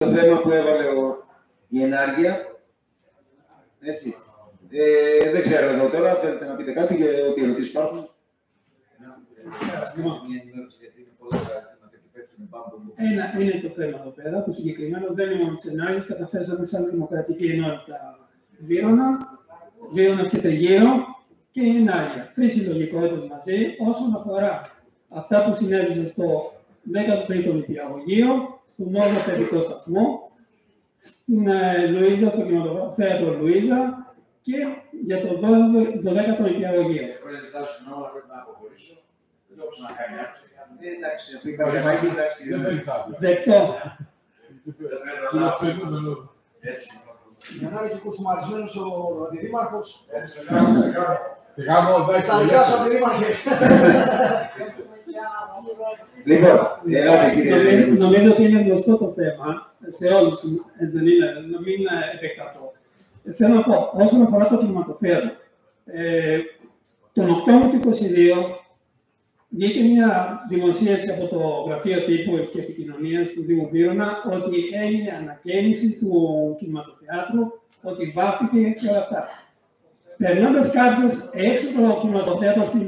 Το θέμα που έβαλε η ενάργεια, έτσι. Δεν ξέρω εδώ τώρα, θέλετε να πείτε κάτι για ό,τι ερωτήσεις υπάρχουν. Είναι το θέμα εδώ πέρα. Το συγκεκριμένο δεν είναι μόνο σενάριο. Καταθέσαμε σαν Δημοκρατική Ενότητα Βίρονας και Τριγύρω και η ενάργεια. Τρεις συλλογικότητες μαζί όσον αφορά αυτά που συνέβησαν στο 13ο νηπιαγωγείο, στον Νότιο Παιδικό Σταθμό, στην Λουίζα, στο κινηματογράφο Λουίζα και για το 12ο νηπιαγωγείο. Εντάξει, αυτή η παρεμβολή, εντάξει. Δεκτό. Για να είναι και κουστομαρισμένος ο αντιδήμαρχος. Θα δικάσω αντιδήμαρχε. Λοιπόν, ελάτε κύριε. Νομίζω ότι είναι γνωστό το θέμα σε όλους, δεν είναι, να μην επεκταθώ. Θέλω να πω, όσον αφορά το κινηματοφέρο, τον Οκτώβριο του 2022 βγήκε μια δημοσίευση από το Γραφείο Τύπου και Επικοινωνίας του Δήμου Βύρωνα ότι έγινε ανακαίνιση του κινηματοθεάτρου, ότι βάφηκε και όλα αυτά. Περνώντας κάποιος έξω από το κινηματοθέατρο στη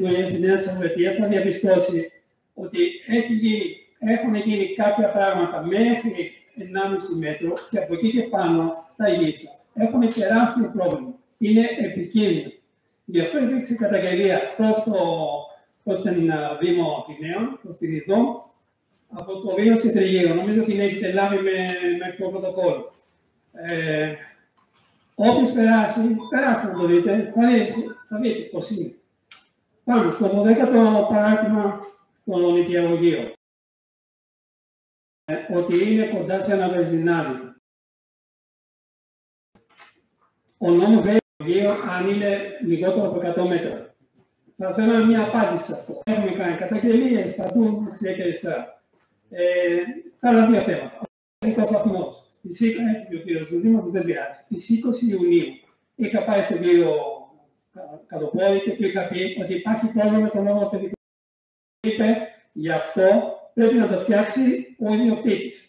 Νέα Σαββετία, θα διαπιστώσει ότι έχουν γίνει κάποια πράγματα μέχρι 1,5 μέτρο και από εκεί και πάνω τα ίσα. Έχουν τεράστιο πρόβλημα. Είναι επικίνδυνο. Γι' αυτό υπήρξε καταγγελία προς την Δήμο Αθηναίων, προς την ΙΔΟ, από το Βίρονας και Τριγύρω. Νομίζω ότι την έχετε λάβει μέχρι το πρωτοκόλλο. Όποιος περάσει να το δείτε, θα δείτε πώς είναι. Πάμε στο 12ο παράδειγμα στο νηπιαγωγείο. Ότι είναι κοντά σε ένα βενζινάδι. Ο νόμος λέει αν είναι λιγότερο από 100 μέτρα. Θα θέλω μια απάντηση σε αυτό. Έχουμε κάνει καταγγελίες παντού δεξιά και αριστερά. Άλλα δύο θέματα. Ο Παιδικός Σταθμός. Στις 20 δεν πειράζει. Στις 20 Ιουνίου είχα πάει στον κύριο Κατοπόδη και του είχα πει ότι υπάρχει πρόβλημα με τον νόμο παιδικό. Είπε γι' αυτό πρέπει να το φτιάξει ο ιδιοκτήτης.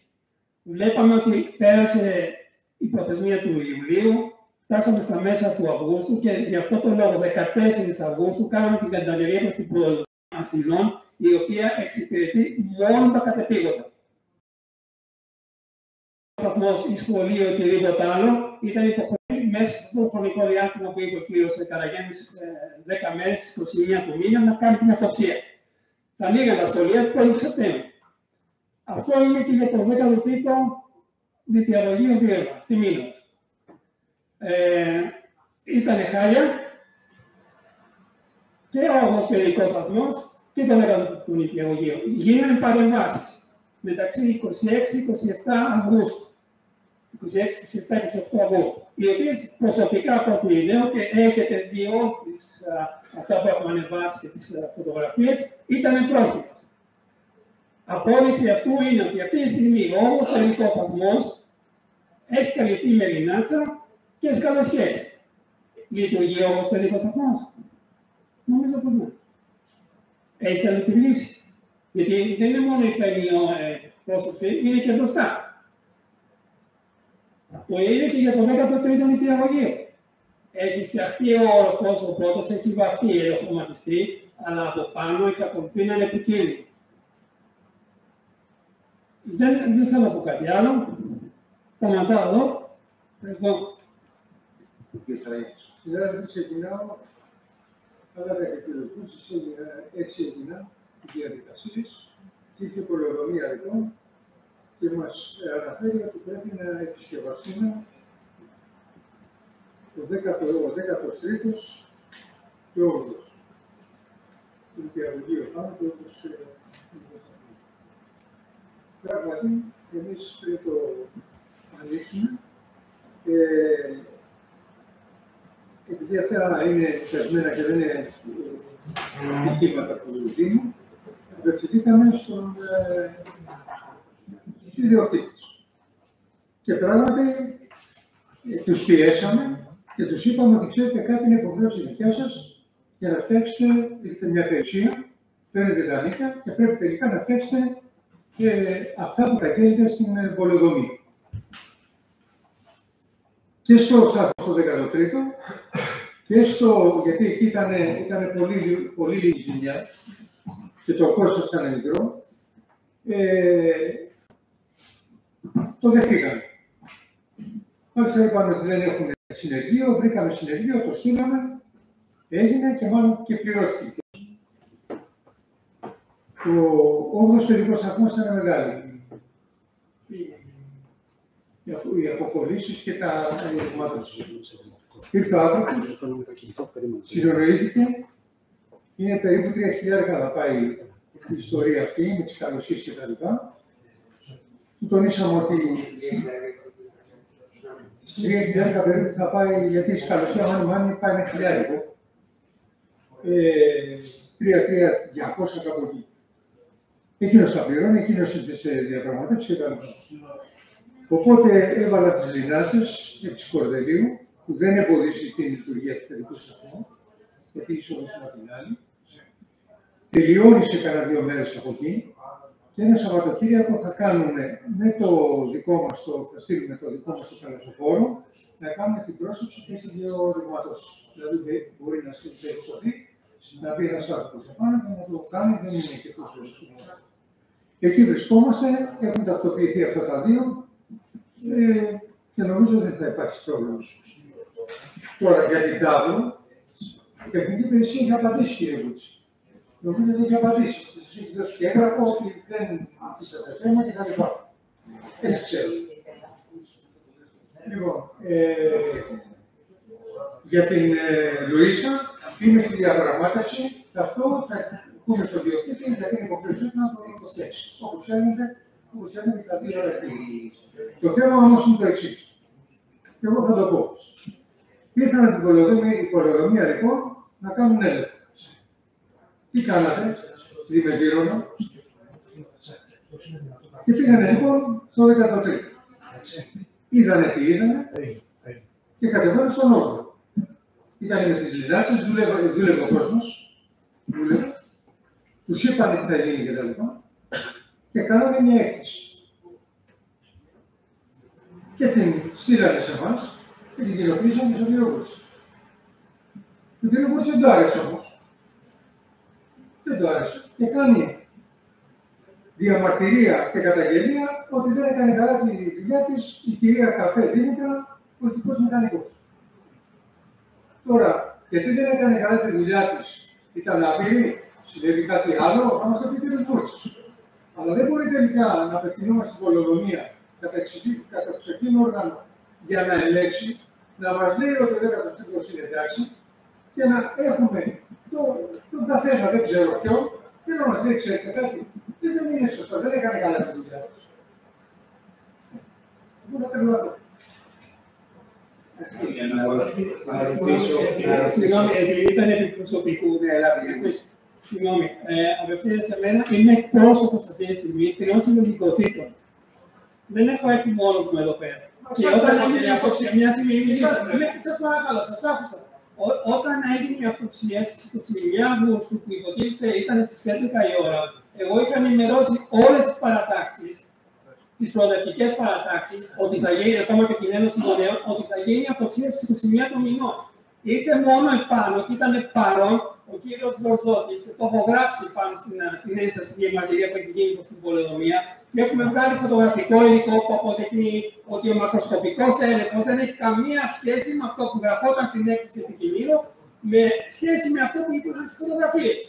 Βλέπαμε ότι πέρασε η προθεσμία του Ιουλίου. Φτάσαμε στα μέσα του Αυγούστου και γι' αυτό το λόγο 14 Αυγούστου κάναμε την καταγγελία προς την Προεδρία Αθηνών, η οποία εξυπηρετεί μόνο τα κατεπήγοντα. Ο σταθμός, η σχολή ή οτιδήποτε άλλο ήταν υποχρεωμένη μέσα στο χρονικό διάστημα που είπε ο κ. Καραγέννης, 10 μέρες, 21 του μήνα, να κάνει την αυτοψία. Θα ανοίγαν τα σχολεία του 1 Σεπτέμβρη. Αυτό είναι και για το 13ο νηπιαγωγείο Βύρωνα, στη Μήλος. Ήταν χάλια και ο Ομοσπονδιακός Σταθμός και το 10ο νηπιαγωγείο. Γίνανε παρεμβάσεις μεταξύ 26-27 Αυγούστου. 26-27-28 Αυγούστου. Οι οποίες προσωπικά από την ιδέα και έχετε δει αυτά που έχουμε ανεβάσει και τις φωτογραφίες ήταν πρόχειρες. Απόδειξη αυτού είναι ότι αυτή τη στιγμή ο Ομοσπονδιακός Σταθμός έχει καλυφθεί με λινάτσα και σκαλοσιές. Λειτουργεί όμως ο Παιδικός Σταθμός. Νομίζω πως ναι. Έτσι θα λειτουργήσει. Γιατί δεν είναι μόνο η πρόσωψη, είναι και μπροστά. Το ίδιο και για το 13ο νηπιαγωγείο. Έχει φτιαχτεί ο οροφός, ο πρώτος έχει βαφτεί, ελοχρωματιστεί, αλλά από πάνω εξακολουθεί να είναι επικίνδυνο. Δεν θέλω να πω κάτι άλλο. Σταματάω εδώ. Ευχαριστώ. Συνάδελφοι, ξεκινάω. Άλλα 10 κιλογράμμους, έτσι έγιναν οι διαδικασίες. Είχε πολεοδομία λοιπόν και μας αναφέρει ότι πρέπει να επισκευαστούμε ο 13ος και ο 8ος. Το νηπιαγωγείο πάνω και όπως πράγματι, εμείς πριν το ανοίξουμε, επειδή αυτά είναι θεσμένα και δεν είναι δικήματα του Δήμου, απευθυνθήκαμε στον ιδιοκτήτη. Και πράγματι τους πιέσαμε και τους είπαμε ότι ξέρετε κάτι είναι υποχρέωση δικιά σας για να φτιάξετε, έχετε μια περιουσία, παίρνετε δανεικά και πρέπει τελικά να φτιάξετε και αυτά που καταγγέλλετε στην πολεοδομία. και στο Σάφο στο 13ο και στο, γιατί εκεί ήταν πολύ λίγη ζημιά και το κόστος ήταν μικρό, το δεχτήκαμε. Μάλιστα είπαμε ότι δεν έχουμε συνεργείο, βρήκαμε συνεργείο, το στείλαμε, έγινε και μάλλον και πληρώθηκε. Ο 8ος τελικός σταθμός ήταν μεγάλη. Οι αποκολλήσεις και τα ρηγμάτα. Ήρθε ο άνθρωπος, συνονοήθηκε, είναι περίπου 3.000 θα πάει η ιστορία αυτή με τις καλωσίες και τα λοιπά. Του τονίσαμε ότι 3.000 περίπου θα πάει, γιατί η καλωσία μάλλον πάει με χιλιάρικο. 3.200 κάπου εκεί. Εκείνος τα πληρώνει, εκείνος ήρθε σε διαπραγματεύσεις και τα λοιπά. Οπότε έβαλα τις δυνάτες και τις Κορδελίου, που δεν εμποδίσει την λειτουργία του τελικού σταθμού, γιατί ισορροπήσουν από την άλλη. Τελειώνει σε κανένα 2 μέρες από εκεί και ένα Σαββατοκύριακο θα κάνουμε με το δικό μας, θα στείλουμε το δικό μας το καλασοφόρο, να κάνουμε την πρόσωψη και σε 2 ρηγματώσεις. Δηλαδή μπορεί να εξωθεί, να πει ένας άνθρωπος επάνω και να το κάνει, δεν είναι και τόσο. Εκεί βρισκόμαστε, έχουν τακτοποιηθεί αυτά τα 2. Και νομίζω δεν θα υπάρξει πρόβλημα. Τώρα για την τάβλο, η τεχνική υπηρεσία έχει απαντήσει, κύριε Βούτση. Νομίζω ότι έχει απαντήσει. Σας έχει δώσει και έγγραφο ότι δεν αφήσατε θέμα και τα λοιπά. Έτσι ξέρω. Λοιπόν, για την Λουίσα, είμαι στη διαπραγμάτευση. Αυτό θα πούμε στο διοκτήτη, γιατί είναι υποχρεωτικό να το υποστηρίξει. Όπως φαίνεται, τα 2 ώρα. Το θέμα όμως είναι το εξής. Και εγώ θα το πω. Ήρθαν την πολεοδομία λοιπόν να κάνουν έλεγχο. Τι κάνατε, Δημετήρωνα. Και πήγανε λοιπόν στο 13ο. Είδανε τι είδανε και κατεβαίνουν στον όρθο. Ήταν με τις λιδάτσες, δούλευε ο κόσμος. Τους είπανε τι θα γίνει κτλ. Και κάνανε μια έκθεση. Και την στείλανε σε εμάς και την κοινοποιήσαμε στον κύριο Βούτση. Ο κύριο Βούτση δεν το άρεσε όμως. Δεν το άρεσε. Και κάνει διαμαρτυρία και καταγγελία ότι δεν έκανε καλά τη δουλειά της η κυρία Καφέ Δήμητρα, πολιτικός μηχανικός. Τώρα, γιατί δεν έκανε καλά τη δουλειά της, ήταν απειρή, συνέβη κάτι άλλο, θα μας το πει ο κύριος Βούτση. Αλλά δεν μπορεί τελικά να απευθυνόμαστε στην πολεοδομία κατά εξοχήν όργανο για να ελέγξει, να μας λέει ότι δεν καταστήκος είναι εντάξει και να έχουμε τον καθένα, δεν ξέρω ποιον, και να μας λέει, ξέρετε κάτι, δεν είναι σωστό, δεν έκανε καλά τη δουλειά της. Εγώ θα παίρνω αυτό. Συγγνώμη, επειδή ήταν επί προσωπικού, συγγνώμη, απευθύνεται σε μένα, είμαι εκπρόσωπος αυτή τη στιγμή 3 συλλογικοτήτων. Δεν έχω έρθει μόνος μου εδώ πέρα. Και όταν έγινε η αυτοψία, μια στιγμή μιλήσαμε. Σας παρακαλώ, σας άκουσα. Όταν έγινε η αυτοψία στις 29 Αυγούστου, που υποτίθεται ήταν στις 11 η ώρα, εγώ είχα ενημερώσει όλες τις παρατάξεις, τις προοδευτικές παρατάξεις, ότι θα γίνει, ακόμα και την Ένωση Γονέων, ότι θα γίνει η αυτοψία στις 21 του μηνός. Ήρθε μόνο επάνω και ήταν παρόν ο κύριος Βορζότης, και το έχω γράψει πάνω στην ένσταση για μαρτυρία που έχει γίνει προς την πολεοδομία. Και έχουμε βγάλει φωτογραφικό υλικό που αποδεικνύει ότι ο μακροσκοπικός έλεγχος δεν έχει καμία σχέση με αυτό που γραφόταν στην έκθεση επικοινωνίου, με σχέση με αυτό που υπήρχε στις φωτογραφίες.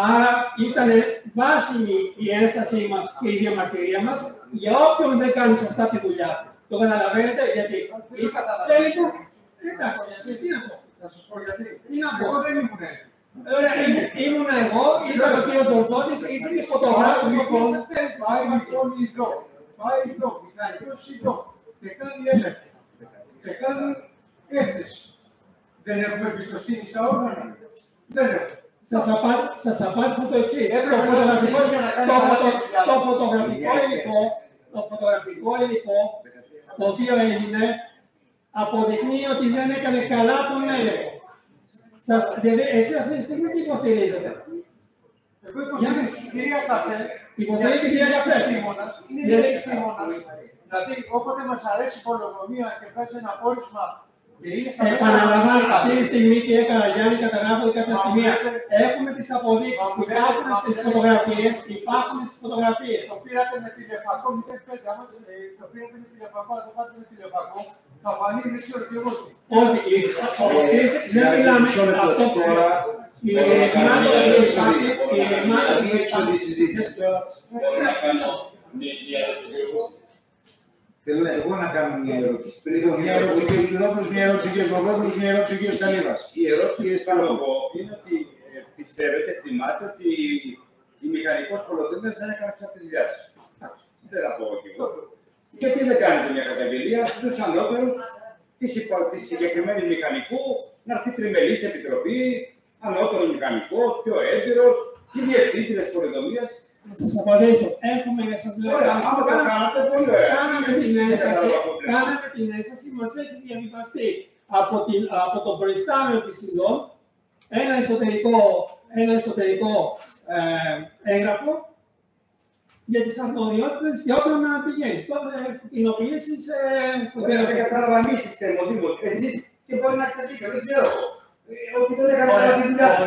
Άρα ήταν βάσιμη η ένστασή μας και η διαμαρτυρία μας για όποιον δεν κάνει σωστά τη δουλειά του. Το καταλαβαίνετε, γιατί είχα καταλαβαίνει. Εντάξει, τι να πω. Θα σας πω γιατί. Τι να πω. Εγώ δεν ήμουν έτσι. Ήμουν εγώ, ήταν ο κύριος Ζορζότης, ήταν η φωτογράφος. Πάει λοιπόν εδώ. Πάει εδώ, μηχανικός εδώ. Και κάνει έλεγχο. Και κάνει έκθεση. Δεν έχουμε εμπιστοσύνη στα όργανα. Δεν έχουμε. Σας απάντησα το εξής. Το φωτογραφικό υλικό, το οποίο έγινε, αποδεικνύει ότι δεν έκανε καλά τον έλεγχο. Εσύ αυτή τη στιγμή τι υποστηρίζετε? Εγώ υποστηρίζω την κυρία Καφέ. Υποστηρίζει την κυρία Καφέ. Είναι επιστήμονας. Δηλαδή, όποτε μας αρέσει η πολεοδομία και βγάζει ένα πόρισμα και είναι στα Επαναλαμβάνω, αυτή τη στιγμή και έκανα Γιάννη, καταλάβω ότι κάποια στιγμή έχουμε τις αποδείξεις που υπάρχουν στις φωτογραφίες, υπάρχουν στις φωτογραφίες. Το πήρατε με τηλεφακό, 0,5, άμα το πήρατε με τηλεφακό, αν το πάτε με τηλεφακό, θα φανεί, δεν ξέρω και εγώ τι. Όχι, δεν μιλάμε αυτό που Θέλω εγώ να κάνω μια ερώτηση. Πριν μια ερώτηση ο κ. Σπυρόπουλος, μια ερώτηση ο κ. Βογόπουλος, μια ερώτηση ο κ. Καλύβας. Η ερώτηση είναι ότι πιστεύετε, εκτιμάτε ότι η μηχανικός πολεοδομίας δεν έκανε αυτές τις δουλειές. Δεν θα πω και εγώ. Γιατί δεν κάνετε μια καταγγελία στους ανώτερους τη συγκεκριμένη μηχανικού να έρθει τριμελής επιτροπή, ανώτερος μηχανικός, πιο έμπειρος, ή διευθύντριας πολεοδομίας. Να σας απαντήσω. Έχουμε, σας λέω, κάναμε την έσταση, μας έχει διαβιβαστεί από τον προϊστάμενο της ΣΥΔΟΝ ένα εσωτερικό έγγραφο για τις αρμοδιότητες για όποιον να πηγαίνει. Τώρα έχω κοινοποιήσει στο τέλος. Ωραία, θα καταλαμίσετε Δημοτήμος, εσείς και μπορεί να έχετε δίκιο, δεν ξέρω. Ότι δεν έκανε καλά τη δουλειά του.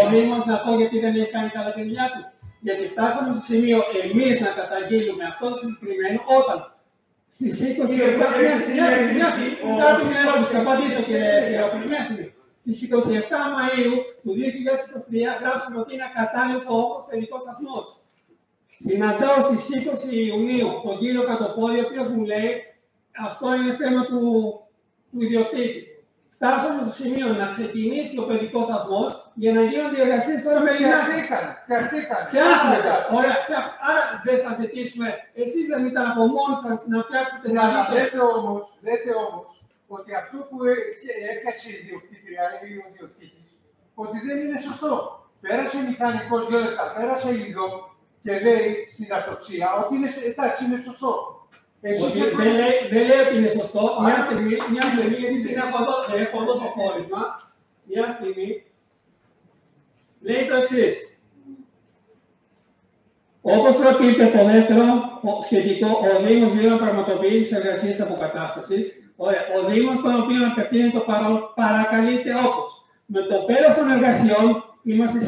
Ο Δήμος να πω γιατί δεν έχει κάνει καλά τη δουλειά του. Γιατί φτάσαμε στο σημείο εμείς να καταγγείλουμε αυτό το συγκεκριμένο όταν στις 27. Κάτι μια ερώτηση, θα απαντήσω κύριε στιγμή. Στις 27 Μαΐου του 2023 γράψαμε ότι είναι ακατάλληλος ο όγκος τελικός σταθμός. Συναντάω στις 20 Ιουνίου τον κύριο Κατοπόδη, ο οποίος μου λέει αυτό είναι θέμα του ιδιοκτήτη. Φτάσαμε στο σημείο να ξεκινήσει ο παιδικός σταθμός για να γίνουν διεργασίες τώρα με Φτιαχτήκανε. Ωραία, άρα δεν θα ζητήσουμε. Εσείς δεν ήταν από μόνοι σας να φτιάξετε ένα Λέτε όμως ότι αυτό που έφτιαξε η ιδιοκτήτρια ή ο ιδιοκτήτης, ότι δεν είναι σωστό. Πέρασε μηχανικός 2 λεπτά, πέρασε ειδό και λέει στην αυτοψία ότι είναι, εντάξει, είναι σωστό. Δεν λέει ότι είναι σωστό. Μια στιγμή, γιατί έχω εδώ το πόρισμα. Μια στιγμή. Λέει το εξής. Όπως προκύπτει το δεύτερο σχετικό, ο Δήμος Βήμα πραγματοποιεί τις εργασίες αποκατάστασης. Ο Δήμος, τον οποίο απευθύνει το παρόν, παρακαλείται όπως. Με το πέρας των εργασιών, είμαστε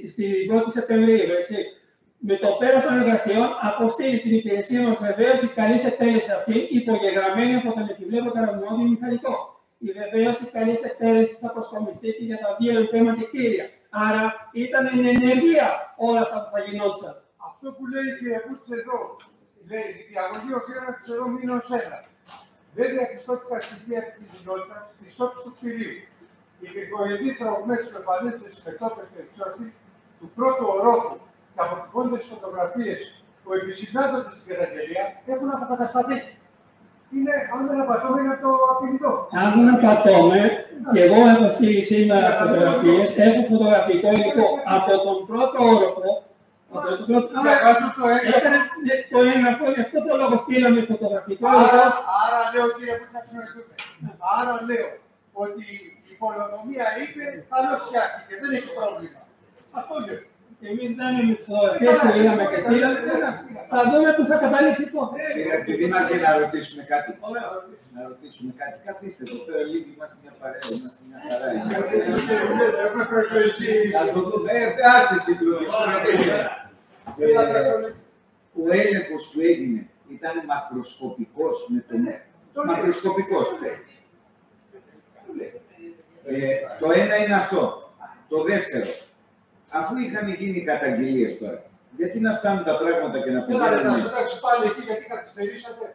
στην 1η Σεπτεμβρίου, έτσι. Με το πέρας των εργασιών, αποστείλει στην υπηρεσία μας βεβαίωση καλής εκτέλεση αυτή, υπογεγραμμένη από τον επιβλέποντα αρμόδιο μηχανικό. Η βεβαίωση καλής εκτέλεσης θα προσκομιστεί και για τα 2 εμφέματα κτίρια. Άρα ήταν εν ενεργεία όλα αυτά που θα γινόντουσαν. Αυτό που λέει η κυρία Κούτση εδώ, λέει η διαγωγή οφείλεται του εδώ -1. Δεν διαχειριστώθηκαν στοιχεία τη κοινότητα τη όψη του κτηρίου. Οι γρηγοειδή τραυμές του επανέλθει με τόπες και εξώστη του πρώτου ορόφου και αποτυπώνται στις φωτογραφίες που επισυνάντονται στην καταγγελία έχουν αποκατασταθεί. Είναι, αν δεν απατώμε, είναι το απειλητό. Αν δεν απατώμε, και εγώ έχω στείλει σήμερα φωτογραφίες, έχω φωτογραφικό υλικό από τον πρώτο όροφο. Έκανε το έγγραφο, γι' αυτό το λόγο στείλαμε φωτογραφικό υλικό. Άρα λέω, κύριε, που θα ξενεθούμε. Άρα λέω ότι η πολεοδομία είπε, καλώς φτιάχτηκε, δεν έχει πρόβλημα. Αυτό λέω. Εμείς δεν είναι τις φωτογραφίες που είδαμε και στείλαμε. Θα δούμε που θα καταλήξει η υπόθεση. Κύριε Δήμαρχε, να ρωτήσουμε κάτι. Καθίστε εδώ πέρα λίγο, είμαστε μια παρέα. Να το δούμε. Άστε ο έλεγχος που έγινε ήταν μακροσκοπικός με τον μακροσκοπικός. Το ένα είναι αυτό. Το δεύτερο. Αφού είχαν γίνει καταγγελίες τώρα, γιατί να φτάνουν τα πράγματα και να πηγαίνουν. Εντάξει, πάλι εκεί γιατί καθυστερήσατε.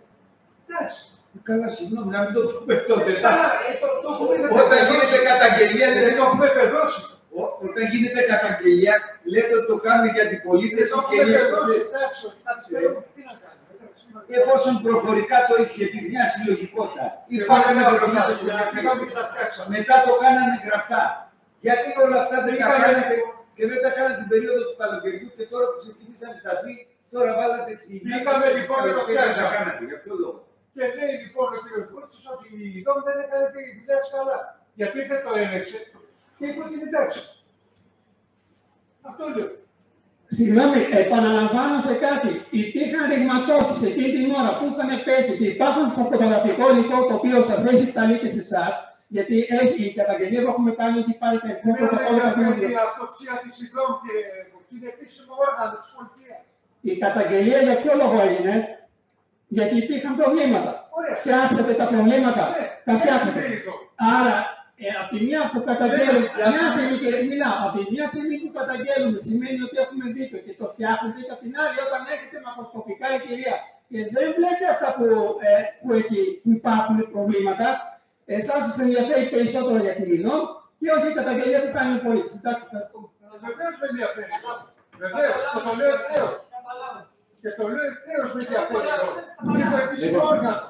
Εντάξει. Καλά, συγγνώμη, να μην το πούμε τότε. Όταν γίνεται καταγγελία, δεν το έχουμε παιδώσει. Όταν γίνεται καταγγελία, λέτε ότι το κάνουμε για την πολίτευση και για εφόσον προφορικά το είχε πει μια συλλογικότητα. Μετά το κάνανε γραφτά. Γιατί όλα αυτά δεν τα κάνετε και δεν τα κάνατε την περίοδο του καλοκαιριού και τώρα που ξεκινήσατε στα πει, τώρα βάλατε τις ιδέες. Είχαμε λοιπόν το φτιάξαμε. Για ποιο λόγο. Και λέει λοιπόν ο κ. Φούρτσος ότι η ΔΟΜ δεν έκανε τη δουλειά της καλά. Γιατί δεν το έλεγξε και είπε ότι είναι εντάξει. Αυτό λέω. Συγγνώμη, επαναλαμβάνω σε κάτι. Υπήρχαν ρηγματώσεις εκείνη την ώρα που είχαν πέσει και υπάρχουν στο φωτογραφικό υλικό το οποίο σας έχει σταλεί και σε εσάς. Γιατί η καταγγελία που έχουμε κάνει έχει πάρει και Δεν είναι η αυτοψία της ιδρών και είναι επίσημο όργανο της πολιτείας. η καταγγελία για ποιο λόγο έγινε? Γιατί υπήρχαν προβλήματα. Φτιάξατε τα προβλήματα. Τα φτιάξατε. Άρα, από τη μία που καταγγέλνουμε, από τη μία στιγμή που καταγγέλνουμε σημαίνει ότι έχουμε δίκιο και το φτιάχνετε, και από την άλλη, όταν έρχεται μακροσκοπικά η κυρία και δεν βλέπει αυτά που υπάρχουν προβλήματα, εσάς σας ενδιαφέρει περισσότερο για την υλό και όχι η καταγγελία που κάνει ο πολίτης. Εντάξει, ευχαριστώ. Βεβαίως με ενδιαφέρει. Βεβαίως, το λέω ευθέως. Και το λέω ευθέως με ενδιαφέρει. Είναι το επίσημο όργανο.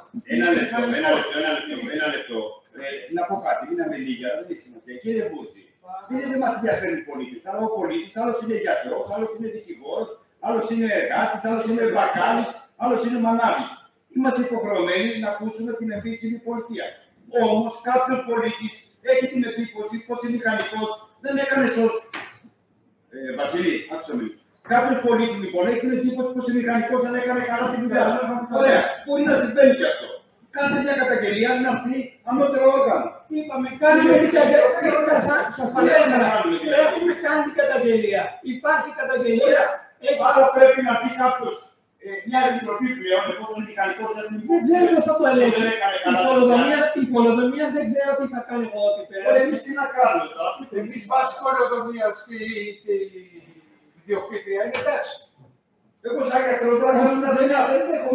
Ένα λεπτό. Να πω κάτι, μείναμε λίγα, δεν έχει σημασία. Κύριε Βούτη, δεν μας ενδιαφέρει ο πολίτης. Αλλά ο πολίτης, άλλος είναι γιατρός, άλλος είναι δικηγόρος, άλλος είναι εργάτης, άλλος είναι μπακάλης, άλλος είναι μανάβης. Είμαστε υποχρεωμένοι να ακούσουμε την επίσημη πολιτεία. Όμως κάποιος πολίτης έχει την εντύπωση πως ο μηχανικός δεν έκανε σωστό. Βασίλη, άκουσα με. Κάποιος πολίτης λοιπόν έχει την εντύπωση πως ο μηχανικός δεν έκανε καλά τη δουλειά. Ωραία, μπορεί να συμβαίνει και αυτό. Κάντε μια καταγγελία να πει ανώτερο όργανο. Είπαμε, κάνουμε την καταγγελία. Σας έχουμε κάνει την καταγγελία. Υπάρχει καταγγελία. Άρα πρέπει να πει κάποιος μια επιτροπή πλέον, εφόσον ο μηχανικός δεν είναι. Δεν ξέρω πώς θα το ελέγξει. Η πολεοδομία δεν ξέρω τι θα κάνει από εδώ και πέρα. Εμείς τι να κάνουμε τώρα. Εμείς βάσει πολεοδομίας και η ιδιοκτήτρια είναι εντάξει. Εγώ σαν γιατρό τώρα κάνω να δεν έχω.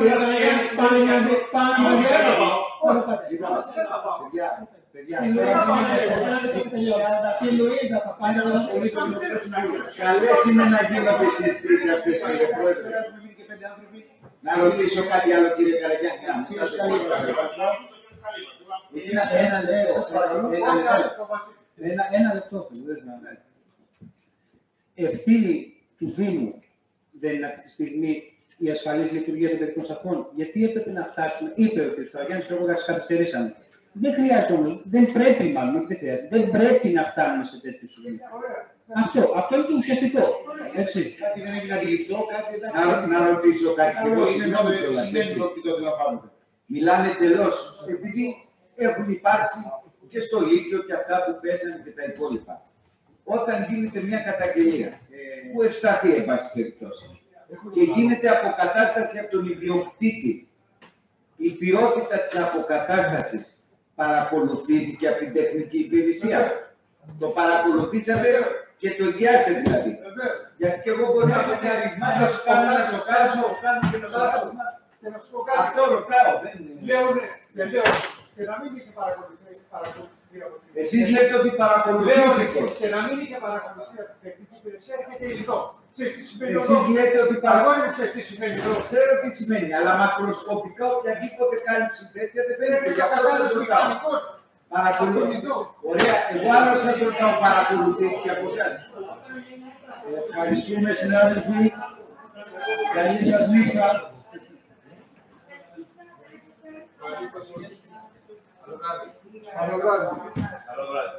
Πάνε μαζί. Η Λουίζα θα πάει να ασχολείται με το Καλές είναι να γίνονται συζητήσεις αυτές, κύριε Πρόεδρε. Να ρωτήσω κάτι άλλο, κύριε Καραγιάννη. Ένα λεπτό. Ευθύνη του Δήμου δεν είναι αυτή τη στιγμή η ασφαλής λειτουργία των παιδικών σταθμών. Γιατί έπρεπε να φτάσουμε, είπε ο κ. Σαραγιάννης, και εγώ καθυστερήσαμε. Δεν χρειάζεται όμως, δεν πρέπει μάλλον, δεν πρέπει να φτάνουμε σε τέτοιου σημεία. Αυτό είναι το ουσιαστικό. Έτσι. Κάτι δεν έχει να αντιληφθώ, κάτι δεν Να ρωτήσω κάτι. Μιλάνε τελώς, επειδή έχουν υπάρξει και στο Λύκειο και αυτά που πέσανε και τα υπόλοιπα. Όταν γίνεται μια καταγγελία, που ευσταθεί, εν πάση περιπτώσει, και γίνεται αποκατάσταση από τον ιδιοκτήτη, η ποιότητα της αποκατάστασης παρακολουθήθηκε από την τεχνική υπηρεσία. Το παρακολουθήσατε και το εγγυάσετε δηλαδή. Γιατί και εγώ μπορεί να πω μια ρηγμά, να σου κάνω ένα σοκάσω, κάνω και να σου πω κάτι. Αυτό ρωτάω. Λέω ναι, λέω. Και να μην είχε παρακολουθεί. Εσείς λέτε ότι παρακολουθήθηκε. Και να μην είχε παρακολουθεί από την τεχνική υπηρεσία, έρχεται εδώ. Εσείς λέτε ότι παρακολουθήθηκε. Ξέρω τι σημαίνει, αλλά μακροσκοπικά οποιαδήποτε κάλυψη τέτοια δεν φαίνεται. Γι' αυτό σας ρωτάω. Παρακολουθείτε. Ωραία, εγώ άλλο σας ρωτάω, παρακολουθήθηκε από εσάς. Ευχαριστούμε, συνάδελφοι. Καλή σας νύχτα. Καλό βράδυ. Καλό βράδυ.